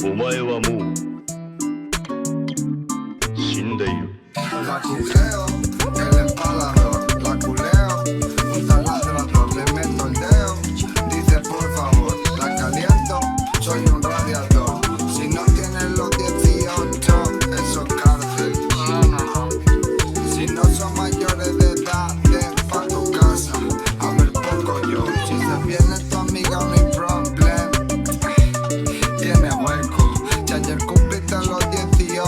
お前はもう死んでいる。 Dracukeo, el empalador, la culeo, un taladrador, le meto el dedo, dice por favor, la caliento, soy un radiador, si no tienes los 18, eso es cárcel, si no son mayores de edad, pa' tu casa, a ver poco yo, si se viene tu amiga no hay problem, tiene hueco, si ayer cumpliste los 18,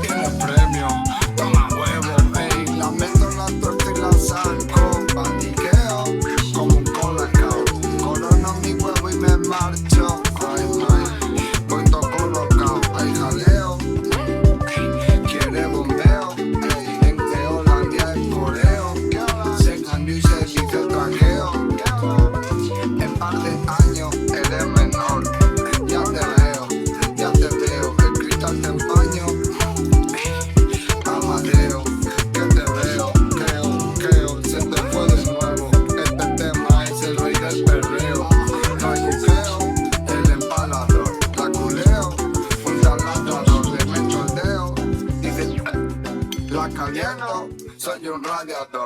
tiene premio. Toma huevo, ey, la meto en la torta y la saco. Patiqueo como un colacao. Corono mi huevo y me marcho. Ay, ay, voy todo colocado. Ay, jaleo, quiere bombeo. Ey, en Holandia el coreo. Se cambió y se dice traqueo. En par de años eres menor. Ya te veo, el cristal te empaño. Amadeo, que te veo, creo, se te fue de nuevo. Este tema es el rey del perreo. Dracukeo, el empalador, la culeo, un taladrador, le meto el dedo, dice, la caliento, soy un radiador.